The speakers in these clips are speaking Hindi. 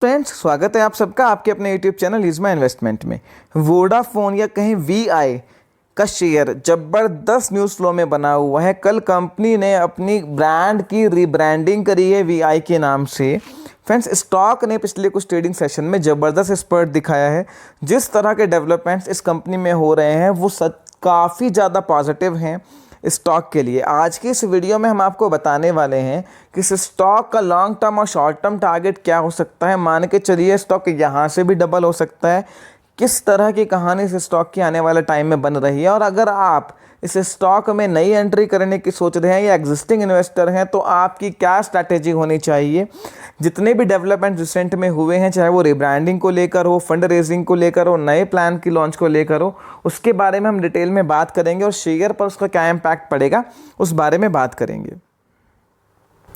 फ्रेंड्स, स्वागत है आप सबका आपके अपने यूट्यूब चैनल इज़मा इन्वेस्टमेंट में। वोडाफोन या कहीं वीआई का शेयर ज़बरदस्त न्यूज़ फ्लो में बना हुआ है। कल कंपनी ने अपनी ब्रांड की रीब्रांडिंग करी है वीआई के नाम से। फ्रेंड्स, स्टॉक ने पिछले कुछ ट्रेडिंग सेशन में ज़बरदस्त स्पर्ट दिखाया है। जिस तरह के डेवलपमेंट्स इस कंपनी में हो रहे हैं वो काफ़ी ज़्यादा पॉजिटिव हैं स्टॉक के लिए। आज की इस वीडियो में हम आपको बताने वाले हैं कि इस स्टॉक का लॉन्ग टर्म और शॉर्ट टर्म टारगेट क्या हो सकता है। मान के चलिए स्टॉक यहाँ से भी डबल हो सकता है। किस तरह की कहानी इस स्टॉक की आने वाले टाइम में बन रही है, और अगर आप इस स्टॉक में नई एंट्री करने की सोच रहे हैं या एग्जिस्टिंग इन्वेस्टर हैं तो आपकी क्या स्ट्रैटेजी होनी चाहिए। जितने भी डेवलपमेंट रिसेंट में हुए हैं, चाहे वो रिब्रांडिंग को लेकर हो, फंड रेजिंग को लेकर हो, नए प्लान की लॉन्च को लेकर हो, उसके बारे में हम डिटेल में बात करेंगे और शेयर पर उसका क्या इम्पैक्ट पड़ेगा उस बारे में बात करेंगे।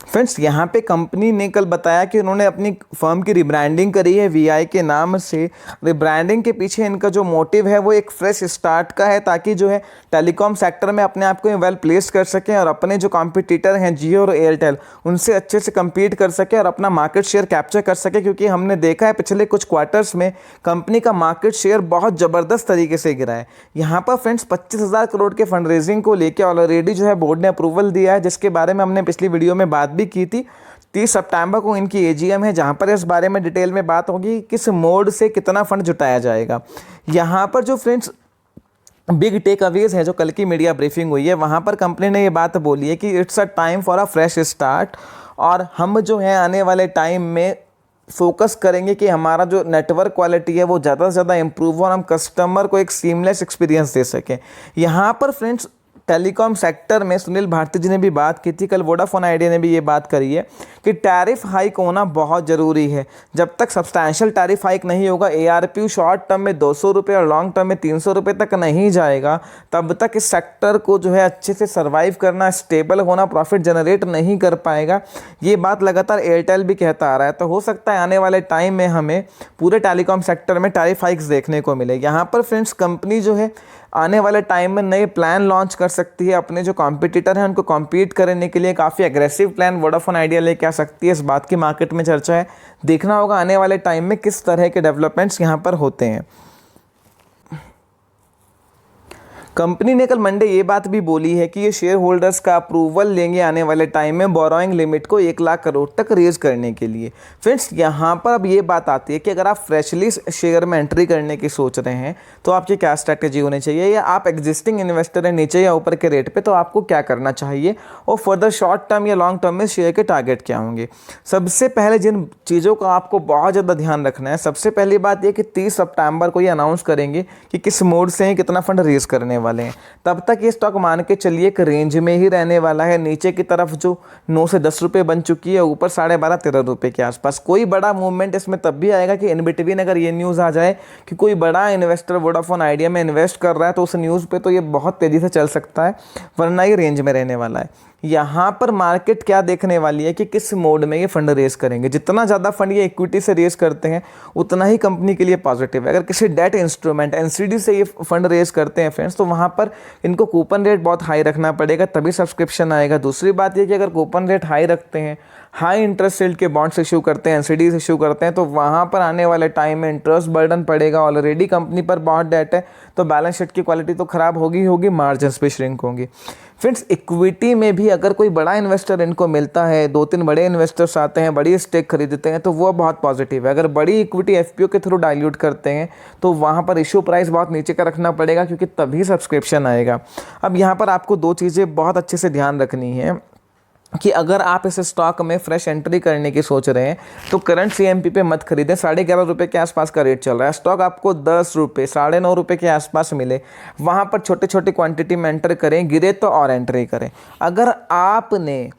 फ्रेंड्स, यहाँ पे कंपनी ने कल बताया कि उन्होंने अपनी फर्म की रिब्रांडिंग करी है वीआई के नाम से। रिब्रांडिंग के पीछे इनका जो मोटिव है वो एक फ्रेश स्टार्ट का है, ताकि जो है टेलीकॉम सेक्टर में अपने आप को वेल प्लेस कर सकें और अपने जो कॉम्पिटिटर हैं जियो और एयरटेल उनसे अच्छे से कम्पीट कर सके और अपना मार्केट शेयर कैप्चर कर सके। क्योंकि हमने देखा है पिछले कुछ क्वार्टर्स में कंपनी का मार्केट शेयर बहुत ज़बरदस्त तरीके से गिरा है। यहाँ पर फ्रेंड्स 25,000 करोड़ के फंड रेजिंग को लेकर ऑलरेडी जो है बोर्ड ने अप्रूवल दिया है, जिसके बारे में हमने पिछली वीडियो में बात भी की थी। 30 सितंबर को इनकी एजीएम है, जहां पर इस बारे में डिटेल में बात होगी किस मोड से कितना फंड जुटाया जाएगा। यहां पर जो फ्रेंड्स बिग टेक अवेज है, जो कल की मीडिया ब्रीफिंग हुई है, वहां पर कंपनी ने ये बात बोली है कि it's a time for a fresh start, और हम जो है आने वाले टाइम में फोकस करेंगे कि हमारा जो नेटवर्क क्वालिटी है वो ज़्यादा से ज़्यादा इंप्रूव हो और हम कस्टमर को एक सीमलेस एक्सपीरियंस दे सकें। यहाँ पर फ्रेंड्स टेलीकॉम सेक्टर में सुनील भारती जी ने भी बात की थी, कल वोडाफोन आइडिया ने भी ये बात करी है कि टैरिफ हाइक होना बहुत ज़रूरी है। जब तक सब्सटैंशियल टैरिफ हाइक नहीं होगा, एआरपी शॉर्ट टर्म में 200 रुपये और लॉन्ग टर्म में 300 रुपये तक नहीं जाएगा, तब तक इस सेक्टर को जो है अच्छे से सर्वाइव करना, स्टेबल होना, प्रॉफिट जनरेट नहीं कर पाएगा। ये बात लगातार एयरटेल भी कहता आ रहा है। तो हो सकता है आने वाले टाइम में हमें पूरे टेलीकॉम सेक्टर में टैरिफ हाइक्स देखने को मिले। यहाँ पर फ्रेंड्स कंपनी जो है आने वाले टाइम में नए प्लान लॉन्च कर सकती है। अपने जो कॉम्पिटिटर हैं उनको कॉम्पीट करने के लिए काफ़ी एग्रेसिव प्लान वोडाफोन आइडिया लेके आ सकती है। इस बात की मार्केट में चर्चा है। देखना होगा आने वाले टाइम में किस तरह के डेवलपमेंट्स यहाँ पर होते हैं। कंपनी ने कल मंडे ये बात भी बोली है कि ये शेयर होल्डर्स का अप्रूवल लेंगे आने वाले टाइम में बोरोइंग लिमिट को 1 लाख करोड़ तक रेज करने के लिए। फ्रेंड्स, यहाँ पर अब ये बात आती है कि अगर आप फ्रेशली शेयर में एंट्री करने की सोच रहे हैं तो आपकी क्या स्ट्रैटेजी होनी चाहिए, या आप एग्जिस्टिंग इन्वेस्टर हैं नीचे या ऊपर के रेट पे, तो आपको क्या करना चाहिए, और फर्दर शॉर्ट टर्म या लॉन्ग टर्म में शेयर के टारगेट क्या होंगे। सबसे पहले जिन चीज़ों का आपको बहुत ज़्यादा ध्यान रखना है, सबसे पहली बात यह कि 30 सितंबर को ये अनाउंस करेंगे कि किस मोड से कितना फंड रेज करने वाले हैं। तब तक ये स्टॉक मान के चलिए एक रेंज में ही रहने वाला है। नीचे की तरफ जो 9 से 10 रुपये बन चुकी है, ऊपर 12.5-13 रुपये के आसपास। कोई बड़ा मूवमेंट इसमें तब भी आएगा कि इन बिटवीन अगर ये न्यूज़ आ जाए कि कोई बड़ा इन्वेस्टर वोडाफोन आइडिया में इन्वेस्ट कर रहा है, तो उस न्यूज़ पे तो ये बहुत तेज़ी से चल सकता है, वरना ये रेंज में रहने वाला है। यहाँ पर मार्केट क्या देखने वाली है कि किस मोड में ये फंड रेज करेंगे। जितना ज़्यादा फंड ये इक्विटी से रेज करते हैं उतना ही कंपनी के लिए पॉजिटिव है। अगर किसी डेट इंस्ट्रूमेंट एनसीडी से ये फंड रेज करते हैं फ्रेंड्स, तो वहाँ पर इनको कूपन रेट बहुत हाई रखना पड़ेगा, तभी सब्सक्रिप्शन आएगा। दूसरी बात ये कि अगर कूपन रेट हाई रखते हैं, हाई इंटरेस्ट रेट के बॉन्ड्स इशू करते हैं, एनसीडीज इशू करते हैं, तो वहाँ पर आने वाले टाइम में इंटरेस्ट बर्डन पड़ेगा। ऑलरेडी कंपनी पर बहुत डेट है, तो बैलेंस शीट की क्वालिटी तो ख़राब होगी, मार्जिन्स भी श्रिंक होंगी। फ्रेंड्स, इक्विटी में भी अगर कोई बड़ा इन्वेस्टर इनको मिलता है, 2-3 बड़े इन्वेस्टर्स आते हैं, बड़ी स्टेक खरीदते हैं, तो वो बहुत पॉजिटिव है। अगर बड़ी इक्विटी एफपीओ के थ्रू डाइल्यूट करते हैं तो वहाँ पर इशू प्राइस बहुत नीचे का रखना पड़ेगा, क्योंकि तभी सब्सक्रिप्शन आएगा। अब यहाँ पर आपको 2 चीज़ें बहुत अच्छे से ध्यान रखनी है कि अगर आप इस स्टॉक में फ्रेश एंट्री करने की सोच रहे हैं तो करंट सीएमपी पे मत खरीदें। 11.5 रुपये के आसपास का रेट चल रहा है। स्टॉक आपको 10 रुपये, 9.5 रुपये के आसपास मिले, वहाँ पर छोटे छोटे क्वांटिटी में एंटर करें, गिरे तो और एंट्री करें। अगर आपने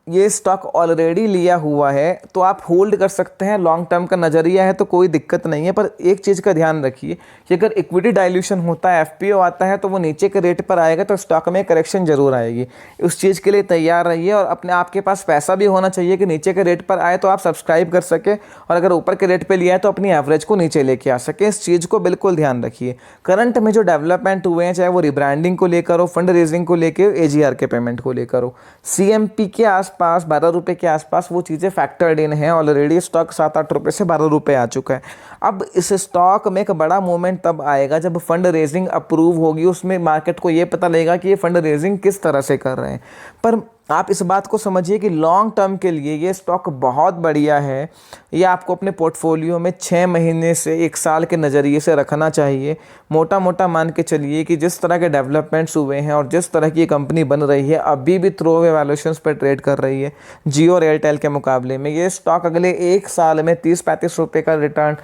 ये स्टॉक ऑलरेडी लिया हुआ है तो आप होल्ड कर सकते हैं। लॉन्ग टर्म का नज़रिया है तो कोई दिक्कत नहीं है, पर एक चीज़ का ध्यान रखिए कि अगर इक्विटी डाइल्यूशन होता है, एफपीओ आता है, तो वो नीचे के रेट पर आएगा तो स्टॉक में करेक्शन जरूर आएगी। उस चीज़ के लिए तैयार रहिए, और अपने आपके पास पैसा भी होना चाहिए कि नीचे के रेट पर आए तो आप सब्सक्राइब कर सके, और अगर ऊपर के रेट पर लिया है तो अपनी एवरेज को नीचे लेके आ सके। इस चीज़ को बिल्कुल ध्यान रखिए। करंट में जो डेवलपमेंट हुए हैं, चाहे वो रिब्रांडिंग को लेकर हो, फंड रेजिंग को लेकर, एजीआर के पेमेंट को लेकर हो, सीएमपी के आसपास आसपास, 12 रुपये के आसपास वो चीज़ें फैक्टर्ड इन हैं। ऑलरेडी स्टॉक 7-8 रुपये से 12 रुपये आ चुका है। अब इस स्टॉक में एक बड़ा मूवमेंट तब आएगा जब फंड रेजिंग अप्रूव होगी, उसमें मार्केट को ये पता लगेगा कि ये फंड रेजिंग किस तरह से कर रहे हैं। पर आप इस बात को समझिए कि लॉन्ग टर्म के लिए ये स्टॉक बहुत बढ़िया है। ये आपको अपने पोर्टफोलियो में 6 महीने से 1 साल के नज़रिए से रखना चाहिए। मोटा मोटा मान के चलिए कि जिस तरह के डेवलपमेंट्स हुए हैं और जिस तरह की ये कंपनी बन रही है, अभी भी थ्रो अवे वैल्यूएशंस पर ट्रेड कर रही है जियो और एयरटेल के मुकाबले में, ये स्टॉक अगले 1 साल में 30-35 रुपये का रिटर्न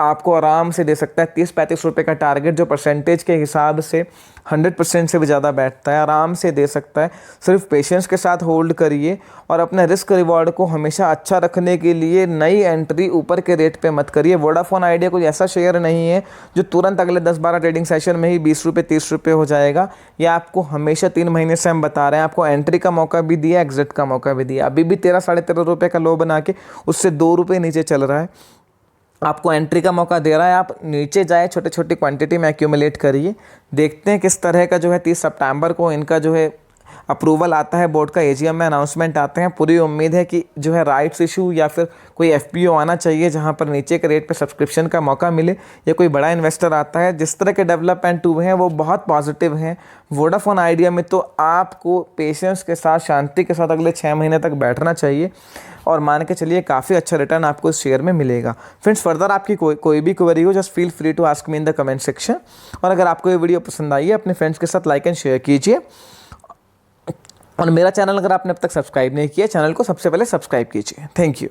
आपको आराम से दे सकता है। 30-35 रुपये का टारगेट जो परसेंटेज के हिसाब से 100% से भी ज़्यादा बैठता है, आराम से दे सकता है। सिर्फ पेशेंस के साथ होल्ड करिए और अपने रिस्क रिवॉर्ड को हमेशा अच्छा रखने के लिए नई एंट्री ऊपर के रेट पे मत करिए। वोडाफोन आइडिया कोई ऐसा शेयर नहीं है जो तुरंत अगले 10-12 ट्रेडिंग सेशन में ही 20 रुपये 30 रुपये हो जाएगा। ये आपको हमेशा 3 महीने से हम बता रहे हैं, आपको एंट्री का मौका भी दिया, एग्जिट का मौका भी दिया। अभी भी 13-13.5 रुपये का लो बना के उससे 2 रुपये नीचे चल रहा है। आपको एंट्री का मौका दे रहा है, आप नीचे जाए, छोटे छोटी क्वांटिटी में एक्यूमुलेट करिए। देखते हैं किस तरह का जो है 30 सितंबर को इनका जो है अप्रूवल आता है, बोर्ड का एजीएम में अनाउंसमेंट आते हैं। पूरी उम्मीद है कि जो है राइट्स इशू या फिर कोई एफपीओ आना चाहिए जहां पर नीचे के रेट पे सब्सक्रिप्शन का मौका मिले, या कोई बड़ा इन्वेस्टर आता है। जिस तरह के डेवलपमेंट हुए हैं वो बहुत पॉजिटिव हैं। वोडाफोन आइडिया में तो आपको पेशेंस के साथ, शांति के साथ अगले 6 महीने तक बैठना चाहिए और मान के चलिए काफ़ी अच्छा रिटर्न आपको इस शेयर में मिलेगा। फ्रेंड्स, फर्दर आपकी कोई भी क्वेरी हो, just feel free to ask me in the comment section. और अगर आपको ये वीडियो पसंद आई है, अपने फ्रेंड्स के साथ लाइक एंड शेयर कीजिए। और मेरा चैनल अगर आपने अब तक सब्सक्राइब नहीं किया, चैनल को सबसे पहले सब्सक्राइब कीजिए। Thank you.